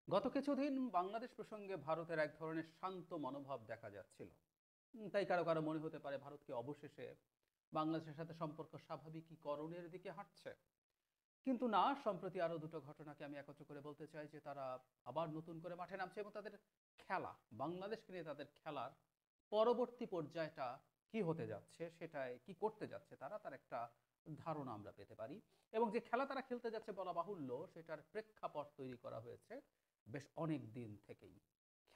গত কিছুদিন বাংলাদেশ প্রসঙ্গে ভারতের এক ধরনের শান্ত মনোভাব দেখা যাচ্ছিল। তাই কারো কারো মনে হতে পারে ভারত কি অবশেষে বাংলাদেশের সাথে সম্পর্ক স্বাভাবিকীকরণের দিকে হাঁটছে। কিন্তু না, সম্প্রতি আরো দুটো ঘটনাকে আমি একত্র করে বলতে চাই যে তারা আবার নতুন করে মাঠে নামছে এবং তাদের খেলা, বাংলাদেশকে নিয়ে তাদের খেলার পরবর্তী পর্যায়টা কি হতে যাচ্ছে, সেটাই কি করতে যাচ্ছে তারা, তার একটা ধারণা আমরা পেতে পারি। এবং যে খেলা তারা খেলতে যাচ্ছে বলা বাহুল্য, সেটার প্রেক্ষাপট তৈরি করা হয়েছে বেশ অনেক দিন থেকেই।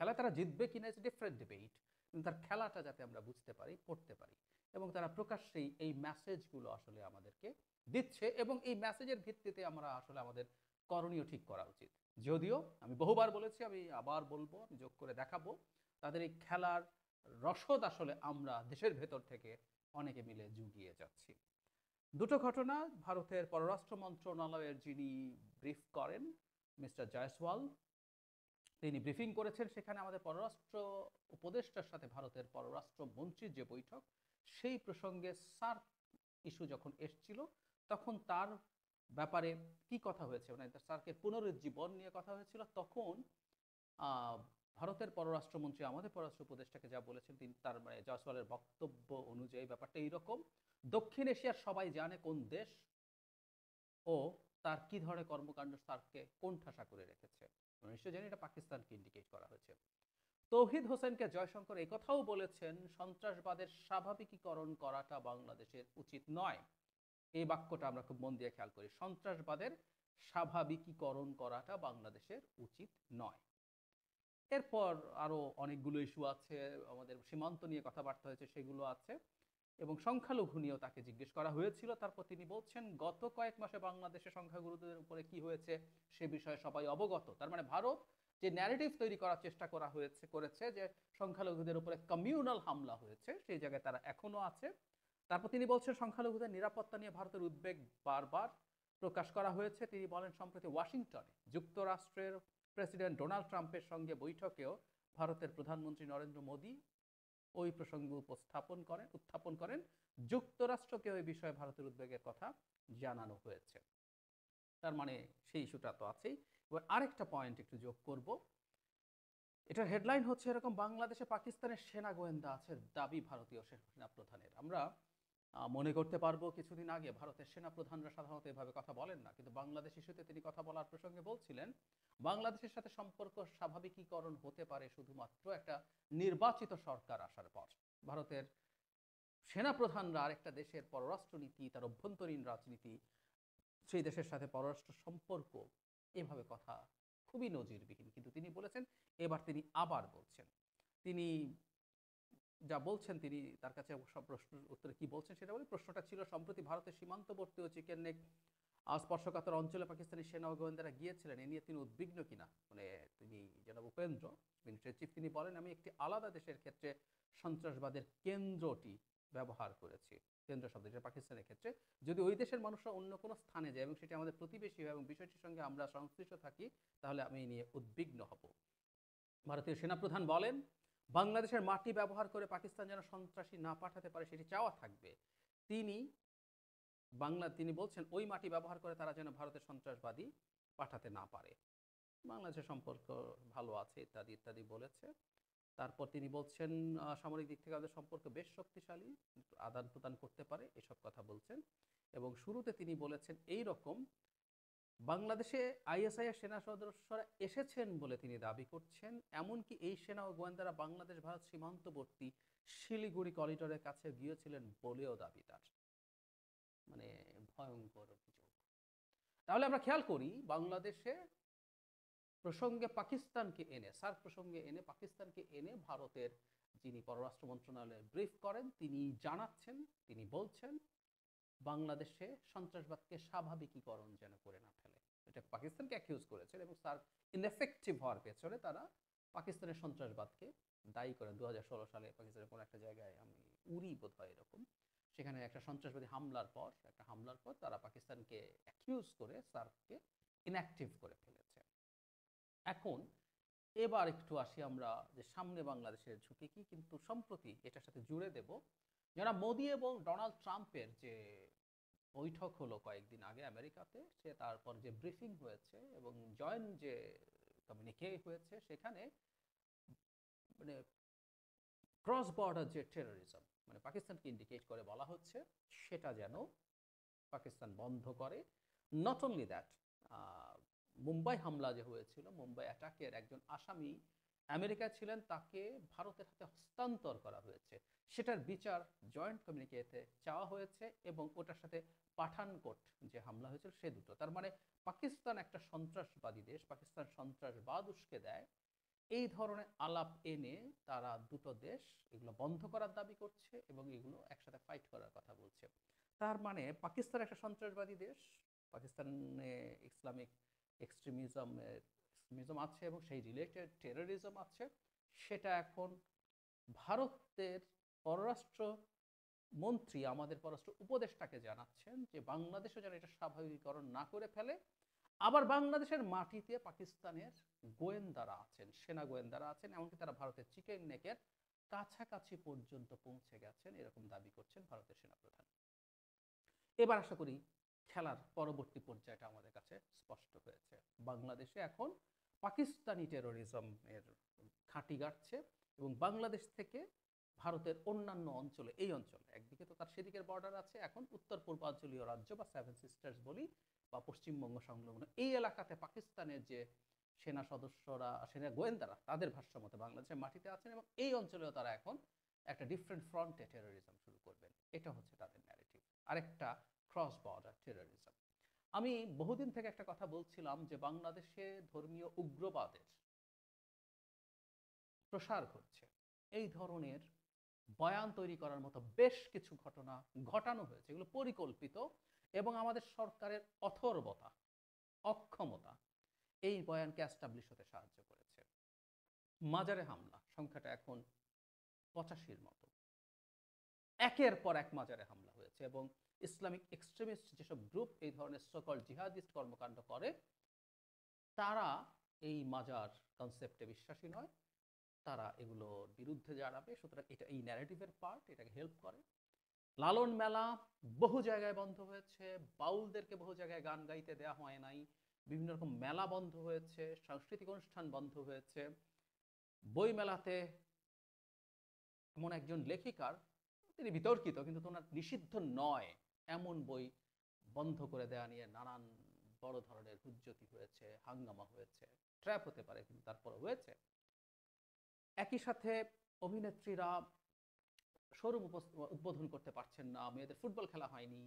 খেলা তারা জিতবে কিনা ইটস ডিফারেন্ট ডিবেট, কিন্তু তার খেলাটা যাতে আমরা বুঝতে পারি, পড়তে পারি, এবং তারা প্রকাশ্যেই এই মেসেজগুলো আসলে আমাদেরকে দিচ্ছে, এবং এই মেসেজের ভিত্তিতে আমরা আসলে আমাদের করণীয় ঠিক করা উচিত। যদিও আমি বহুবার বলেছি, আমি আবার বলবো, আমি যোগ করে দেখাবো, তাদের এই খেলার রসদ আসলে আমরা দেশের ভেতর থেকে অনেকে মিলে জুগিয়ে যাচ্ছি। দুটো ঘটনা। ভারতের পররাষ্ট্র মন্ত্রণালয়ের যিনি ব্রিফ করেন, মিস্টার জয়সওয়াল, তিনি ব্রিফিং করেছেন। সেখানে আমাদের পররাষ্ট্র উপদেষ্টার সাথে ভারতের পররাষ্ট্র মন্ত্রীর যে বৈঠক, সেই প্রসঙ্গে সার্ক ইস্যু যখন এসছিল, তখন তার ব্যাপারে কি কথা হয়েছে, মানে সার্কের পুনরুজ্জীবন নিয়ে কথা হয়েছিল। তখন আহ, ভারতের পররাষ্ট্রমন্ত্রী আমাদের পররাষ্ট্র উপদেষ্টাকে যা বলেছেন, তিনি তার মানে জয়সওয়ালের বক্তব্য অনুযায়ী ব্যাপারটা এইরকম: দক্ষিণ এশিয়ার সবাই জানে কোন দেশ ও তার কি ধরনের কর্মকাণ্ড সার্ককে কোণঠাসা করে রেখেছে। আমরা নিশ্চয় জানি এটা পাকিস্তানকে ইন্ডিকেট করা হয়েছে। তৌহিদ হোসেনকে জয়শঙ্কর এই কথাও বলেছেন, সন্ত্রাসবাদের স্বাভাবিকীকরণ করাটা বাংলাদেশের উচিত নয়। এই বাক্যটা আমরা খুব মন দিয়ে খেয়াল করি, সন্ত্রাসবাদের স্বাভাবিকীকরণ করাটা বাংলাদেশের উচিত নয়। এরপর আরো অনেকগুলো ইস্যু আছে, আমাদের সীমান্ত নিয়ে কথাবার্তা হয়েছে, সেগুলো আছে, এবং সংখ্যালঘু নিয়েও তাকে জিজ্ঞেস করা হয়েছিল। তারপর তিনি বলছেন গত কয়েক মাসে বাংলাদেশে সংখ্যাগুরুদের উপরে কি হয়েছে সে বিষয়ে সবাই অবগত। তার মানে ভারত যে ন্যারেটিভ তৈরি করার চেষ্টা করেছে যে সংখ্যালঘুদের উপরে কমিউনাল হামলা হয়েছে, সেই জায়গায় তারা এখনো আছে। তারপর তিনি বলছেন সংখ্যালঘুদের নিরাপত্তা নিয়ে ভারতের উদ্বেগ বারবার প্রকাশ করা হয়েছে। তিনি বলেন সম্প্রতি ওয়াশিংটনে যুক্তরাষ্ট্রের প্রেসিডেন্ট ডোনাল্ড ট্রাম্পের সঙ্গে বৈঠকেও ভারতের প্রধানমন্ত্রী নরেন্দ্র মোদী ওই প্রসঙ্গ উত্থাপন করেন। যুক্তরাষ্ট্রকে ওই বিষয়ে ভারতের উদ্বেগের কথা জানানো হয়েছে। তার মানে সেই ইস্যুটা তো আছেই। এবার আরেকটা পয়েন্ট একটু যোগ করব। এটার হেডলাইন হচ্ছে এরকম: বাংলাদেশে পাকিস্তানের সেনা গোয়েন্দা আছে দাবি ভারতীয় সেনা প্রধানের। আমরা মনে করতে পারবো কিছুদিন আগে ভারতের সেনা প্রধানরা সাধারণত এভাবে কথা বলেন না, কিন্তু বাংলাদেশ ইস্যুতে তিনি কথা বলার প্রসঙ্গে বলছিলেন বাংলাদেশের সাথে সম্পর্ক স্বাভাবিকীকরণ হতে পারে শুধুমাত্র একটা নির্বাচিত সরকার আসার পর। ভারতের সেনাপ্রধানরা আরেকটা দেশের পররাষ্ট্রনীতি, তার অভ্যন্তরীণ রাজনীতি, সেই দেশের সাথে পররাষ্ট্র সম্পর্ক, এভাবে কথা খুবই নজিরবিহীন। কিন্তু তিনি বলেছেন, এবার তিনি আবার বলছেন। তিনি যা বলছেন, তিনি তার কাছে সব প্রশ্নের উত্তরে কি বলছেন সেটা বলি। প্রশ্নটা ছিল সম্প্রতি ভারতের সীমান্তবর্তী ও চিকেন নেক স্পর্শকাতর অঞ্চলে পাকিস্তানি সেনা ও গোয়েন্দারা গিয়েছিলেন, এ নিয়ে তিনি উদ্বিগ্ন কিনা। মানে তিনি জনাব উপেন্দ্র মিনিস্টার চিফ, তিনি বলেন আমি একটি আলাদা দেশের ক্ষেত্রে সন্ত্রাসবাদের কেন্দ্রটি ব্যবহার করেছি, কেন্দ্র শব্দ, যেটা পাকিস্তানের ক্ষেত্রে। যদি ওই দেশের মানুষরা অন্য কোনো স্থানে যায় এবং সেটি আমাদের প্রতিবেশী হয় এবং বিষয়টির সঙ্গে আমরা সংশ্লিষ্ট থাকি, তাহলে আমি এই নিয়ে উদ্বিগ্ন হব। ভারতীয় সেনাপ্রধান বলেন বাংলাদেশের মাটি ব্যবহার করে পাকিস্তান যেন সন্ত্রাসী না পাঠাতে পারে সেটি চাওয়া থাকবে। তিনি তিনি বলছেন ওই মাটি ব্যবহার করে তারা যেন ভারতের সন্ত্রাসবাদী পাঠাতে না পারে। বাংলাদেশের সম্পর্ক ভালো আছে ইত্যাদি ইত্যাদি বলেছে। তারপর তিনি বলছেন সামরিক দিক থেকে আমাদের সম্পর্ক বেশ শক্তিশালী, আদান প্রদান করতে পারে, এসব কথা বলছেন। এবং শুরুতে তিনি বলেছেন এই রকম: বাংলাদেশে আইএসআই এর সেনা সদস্যরা এসেছেন বলে তিনি দাবি করছেন, এমনকি এই সেনা ও গোয়েন্দারা বাংলাদেশ ভারত সীমান্তবর্তী শিলিগুড়ি করিডোরের কাছে গিয়েছিলেন বলেও দাবি তার। মানে ভয়ঙ্কর অভিযোগ। তাহলে আমরা খেয়াল করি বাংলাদেশে প্রসঙ্গে পাকিস্তানকে এনে, সার্ক প্রসঙ্গে এনে পাকিস্তানকে এনে ভারতের যিনি পররাষ্ট্র মন্ত্রণালয়ে ব্রিফ করেন, তিনি জানাচ্ছেন, তিনি বলছেন বাংলাদেশে সন্ত্রাসবাদকে স্বাভাবিকীকরণ যেন করে না ফেলে। এটা পাকিস্তানকে অ্যাকিউজ করেছেন, এবং তার ইনএফেক্টিভ হওয়ার পেছনে তারা পাকিস্তানের সন্ত্রাসবাদকে দায়ী করেন। 2016 সালে পাকিস্তানের কোনো একটা জায়গায়, আমি উরি বোধ হয় এরকম, সেখানে একটা সন্ত্রাসবাদী হামলার পর তারা পাকিস্তানকে অ্যাকিউজ করে সার্ককে ইনঅ্যাক্টিভ করে ফেলেছে। এখন এবার একটু আসি আমরা যে সামনে বাংলাদেশের ঝুঁকি কি, কিন্তু সম্প্রতি এটার সাথে জুড়ে দেব যারা মোদি এবং ডোনাল্ড ট্রাম্পের যে বৈঠক হলো কয়েকদিন আগে আমেরিকাতে, সে তারপর যে ব্রিফিং হয়েছে এবং জয়েন্ট যে কমিউনিকে হয়েছে, সেখানে মানে ক্রস বর্ডার যে টেরোরিজম, মানে পাকিস্তানকে ইন্ডিকেট করে বলা হচ্ছে সেটা যেন পাকিস্তান বন্ধ করে। নট অনলি দ্যাট, মুম্বাই হামলা যে হয়েছিল, মুম্বাই অ্যাটাকের একজন আসামি আমেরিকায় ছিলেন, তাকে ভারতের হাতে হস্তান্তর করা হয়েছে, সেটার বিচার জয়েন্ট কমিউনিকেতে চাওয়া হয়েছে, এবং ওটার সাথে পাঠানকোট যে হামলা হয়েছিল সে দুটো। তার মানে পাকিস্তান একটা সন্ত্রাসবাদী দেশ, পাকিস্তান সন্ত্রাসবাদ উস্কে দেয়, এই ধরনের আলাপ এনে তারা দুটো দেশ এগুলো বন্ধ করার দাবি করছে এবং এগুলো একসাথে ফাইট করার কথা বলছে। তার মানে পাকিস্তান একটা সন্ত্রাসবাদী দেশ, পাকিস্তানে ইসলামিক এক্সট্রিমিজম আছে এবং সেই রিলেটেড টেরোরিজম আছে, সেটা এখন ভারতের পররাষ্ট্র মন্ত্রী আমাদের পররাষ্ট্র উপদেষ্টাকে জানাচ্ছেন যে বাংলাদেশও যেন এটা স্বাভাবিকীকরণ না করে ফেলে। আবার বাংলাদেশের মাটিতে পাকিস্তানের গোয়েন্দারা আছেন, সেনা গোয়েন্দারা আছেন, এমনকি তারা ভারতের চিকেন নেকের কাছাকাছি পর্যন্ত পৌঁছে গেছেন, এরকম দাবি করছেন ভারতের সেনাপ্রধান। এবার আশা করি খেলার পরবর্তী পর্যায়টা আমাদের কাছে স্পষ্ট হয়েছে। বাংলাদেশে এখন পাকিস্তানি টেরোরিজমের ঘাঁটি গাড়ছে এবং বাংলাদেশ থেকে ভারতের অন্যান্য অঞ্চলে, এই অঞ্চলে একদিকে তো তার সেদিকের বর্ডার আছে, এখন উত্তর পূর্বাঞ্চলীয় রাজ্য বা সেভেন সিস্টার্স বলি বা পশ্চিমবঙ্গ সংলগ্ন এই এলাকাতে পাকিস্তানের যে সেনা সদস্যরা, সেনা গোয়েন্দারা, তাদের ভাষ্য মতে বাংলাদেশের মাটিতে আছেন এবং এই অঞ্চলেও তারা এখন একটা ডিফারেন্ট ফ্রন্টে টেরোরিজম শুরু করবেন। এটা হচ্ছে তাদের ন্যারেটিভ, আরেকটা ক্রস বর্ডার টেরোরিজম। আমি বহুদিন থেকে একটা কথা বলছিলাম যে বাংলাদেশে ধর্মীয় উগ্রবাদের প্রসার ঘটছে, এই ধরনের বয়ান তৈরি করার মতো বেশ কিছু ঘটনা ঘটানো হয়েছে, এগুলো পরিকল্পিত, এবং আমাদের সরকারের অথর্বতা, অক্ষমতা এই বয়ানকে অ্যাস্টাবলিশ হতে সাহায্য করেছে। মাজারে হামলা সংখ্যাটা এখন 85-র মতো, একের পর এক মাজারে হামলা হয়েছে, এবং ইসলামিক এক্সট্রিমিস্ট যেসব গ্রুপ এই ধরনের সকল জিহাদিস্ট কর্মকাণ্ড করে, তারা এই মাজার কনসেপ্টে বিশ্বাসী নয়, তারা এগুলোর বিরুদ্ধে দাঁড়াবে। সুতরাং এটা এই ন্যারেটিভের পার্ট, এটাকে হেল্প করে। লালন মেলা বহু জায়গায় বন্ধ হয়েছে, বাউলদেরকে বহু জায়গায় গান গাইতে দেওয়া হয় নাই, বিভিন্ন রকম মেলা বন্ধ হয়েছে, সাংস্কৃতিক অনুষ্ঠান বন্ধ হয়েছে। বই মেলাতে এমন একজন লেখিকার, তিনি বিতর্কিত কিন্তু ওনার নিষিদ্ধ নয় এমন বই বন্ধ করে দেওয়া নিয়ে নানান বড় ধরনের হুজ্জতি হয়েছে, হাঙ্গামা হয়েছে, ট্র্যাপ হতে পারে কিন্তু তারপর হয়েছে। একই সাথে অভিনেত্রীরা শোরুম উদ্বোধন করতে পারছেন না, মেয়েদের ফুটবল খেলা হয়নি,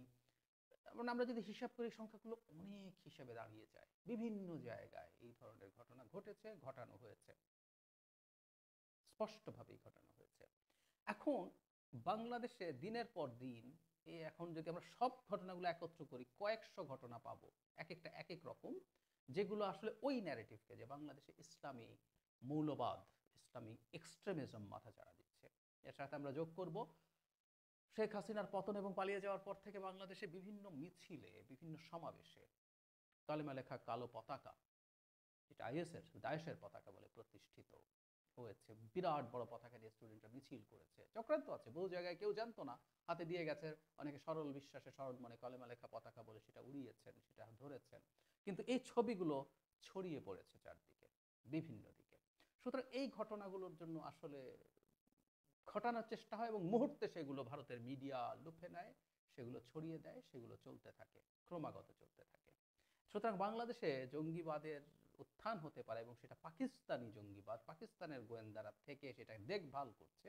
মানে আমরা যদি হিসাব করি সংখ্যাগুলো অনেক হিসেবে দাঁড়িয়ে যায়। বিভিন্ন জায়গায় এই ধরনের ঘটনা ঘটেছে, ঘটানো হয়েছে, স্পষ্টভাবেই ঘটানো হয়েছে। এখন বাংলাদেশে দিনের পর দিন, এখন যদি আমরা সব ঘটনাগুলো একত্র করি কয়েকশো ঘটনা পাবো, এক একটা এক এক রকম, যেগুলো আসলে ওই ন্যারেটিভকে, যে বাংলাদেশে ইসলামী মৌলবাদ, ইসলামী এক্সট্রিমিজম মাথা চাড়া দিচ্ছে। এর সাথে আমরা যোগ করব শেখ হাসিনার পতন এবং পালিয়ে যাওয়ার পর থেকে বাংলাদেশে বিভিন্ন মিছিলে, বিভিন্ন সমাবেশে কালেমা লেখা কালো পতাকা, এটা দায়েশের পতাকা বলে প্রতিষ্ঠিত হয়েছে। বিরাট বড় পতাকা দিয়ে স্টুডেন্টরা মিছিল করেছে, চক্রান্ত আছে, বহু জায়গায় কেউ জানতো না, হাতে দিয়ে গেছে, অনেকে সরল বিশ্বাসে সরল মনে কলেমা লেখা পতাকা বলে সেটা উড়িয়েছেন, সেটা ধরেছেন, কিন্তু এই ছবিগুলো ছড়িয়ে পড়েছে চারদিকে, বিভিন্ন দিকে। সুতরাং এই ঘটনাগুলোর জন্য আসলে ঘটানোর চেষ্টা হয় এবং মুহূর্তে সেগুলো ভারতের মিডিয়া লুফে নেয়, সেগুলো ছড়িয়ে দেয়, সেগুলো চলতে থাকে, ক্রমাগত চলতে থাকে। সুতরাং বাংলাদেশে জঙ্গিবাদের উত্থান হতে পারে এবং সেটা পাকিস্তানি জঙ্গিবাদ, পাকিস্তানের গোয়েন্দারা থেকে সেটা দেখভাল করছে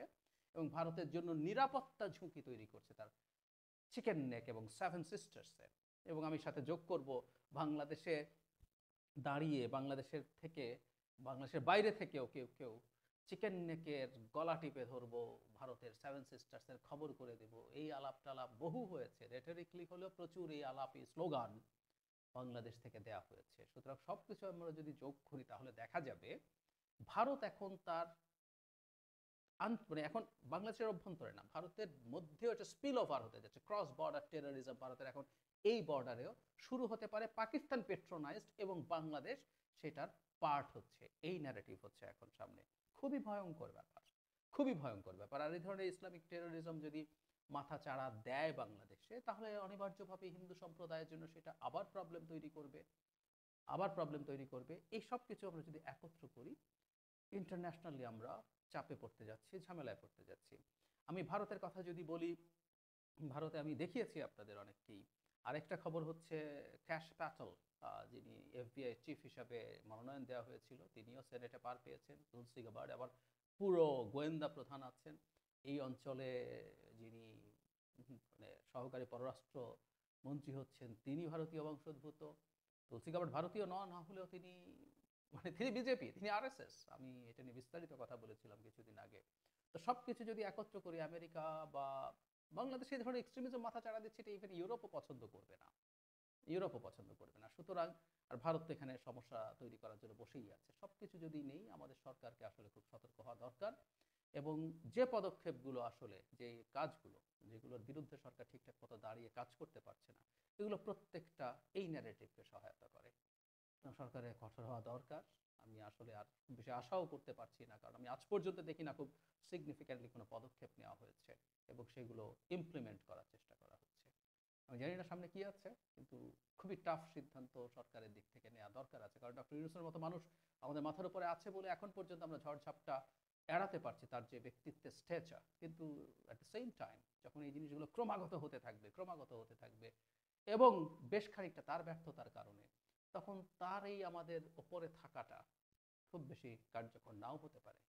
এবং ভারতের জন্য নিরাপত্তা ঝুঁকি তৈরি করছে তার চিকেন নেক এবং সেভেন সিস্টার্সে। এবং আমি সাথে যোগ করব, বাংলাদেশে দাঁড়িয়ে বাংলাদেশের বাইরে থেকেও কেউ কেউ চিকেন নেকের গলা টিপে ধরবো, ভারতের সেভেন সিস্টার্সের খবর করে দেব, এই আলাপ টালাপ বহু হয়েছে, রেটরিকলি হলেও প্রচুর এই আলাপ, এই স্লোগান বাংলাদেশ থেকে দেয়া হয়েছে। সুতরাং সবকিছু আমরা যদি যোগ করি তাহলে দেখা যাবে ভারত এখন তার মানে এখন বাংলাদেশের অভ্যন্তরে না, ভারতের মধ্যেও একটা স্পিল ওভার হতে যাচ্ছে, ক্রস বর্ডার টেরোরিজম ভারতের এখন এই বর্ডারেও শুরু হতে পারে, পাকিস্তান পেট্রোনাইজড এবং বাংলাদেশ সেটার পার্ট হচ্ছে, এই ন্যারেটিভ হচ্ছে এখন সামনে। খুবই ভয়ঙ্কর ব্যাপার, খুবই ভয়ঙ্কর ব্যাপার। আর এই ধরনের ইসলামিক টেরোরিজম যদি মাথা চাড়া দেয় বাংলাদেশে, তাহলে অনিবার্যভাবে হিন্দু সম্প্রদায়ের জন্য সেটা আবার প্রবলেম তৈরি করবে। আবার প্রবলেম তৈরি করবে। এই সব কিছু আমরা যদি একত্র করি, ইন্টারন্যাশনালি আমরা চাপে পড়তে যাচ্ছি, ঝামেলায় পড়তে যাচ্ছি। আমি ভারতের কথা যদি বলি, ভারতে আমি দেখিয়েছি আপনাদের অনেককেই। আরেকটা খবর হচ্ছে ক্যাশ প্যাটেল, যিনি এফবিআই চিফ হিসাবে মনোনয়ন দেওয়া হয়েছিল, তিনিও সেনেটে পার পেয়েছেন। তুলসী গাবার্ড আবার পুরো গোয়েন্দা প্রধান আছেন এই অঞ্চলে, যিনি মানে সহকারী পররাষ্ট্র মন্ত্রী হচ্ছেন, তিনি ভারতীয় বংশোদ্ভূত। তুলসী গাবার্ড ভারতীয় না হলেও তিনি মানে তিনি বিজেপি, তিনি আরএসএস। আমি এটা নিয়ে বিস্তারিত কথা বলেছিলাম কিছুদিন আগে। তো সবকিছু যদি একত্র করি, আমেরিকা বা বাংলাদেশ এই ধরনের এক্সট্রিমিজম মাথা চাড়া দিচ্ছে, এটা ইভেন ইউরোপও পছন্দ করবে না, ইউরোপও পছন্দ করবে না। সুতরাং আর ভারত তো এখানে সমস্যা তৈরি করার জন্য বসেই আছে। সবকিছু যদি নেই, আমাদের সরকারকে আসলে খুব সতর্ক হওয়া দরকার, এবং যে পদক্ষেপগুলো আসলে, যে কাজগুলো যেগুলোর বিরুদ্ধে সরকার ঠিকঠাক মতো দাঁড়িয়ে কাজ করতে পারছে না, এগুলো প্রত্যেকটা এই ন্যারেটিভকে সহায়তা করে। সরকারের কঠোর হওয়া দরকার। আমি আসলে আর খুব বেশি আশাও করতে পারছি না, কারণ আমি আজ পর্যন্ত দেখি না খুব সিগনিফিক্যান্টলি কোনো পদক্ষেপ নেওয়া হয়েছে এবং সেগুলো ইমপ্লিমেন্ট করার চেষ্টা করা হচ্ছে। আমি জানি না সামনে কি আছে, কিন্তু খুবই টাফ সিদ্ধান্ত সরকারের দিক থেকে নেওয়া দরকার আছে, কারণ ডক্টর ইউনূসের মতো মানুষ আমাদের মাথার উপরে আছে বলে এখন পর্যন্ত আমরা ঝড়ঝাপটা এড়াতে পারছি, তার যে ব্যক্তিত্বের স্টেচার। কিন্তু অ্যাট দ্য সেম টাইম যখন এই জিনিসগুলো ক্রমাগত হতে থাকবে এবং বেশ খানিকটা তার ব্যর্থতার কারণে, তখন তার এই আমাদের ওপরে থাকাটা খুব বেশি কার্যকর নাও হতে পারে।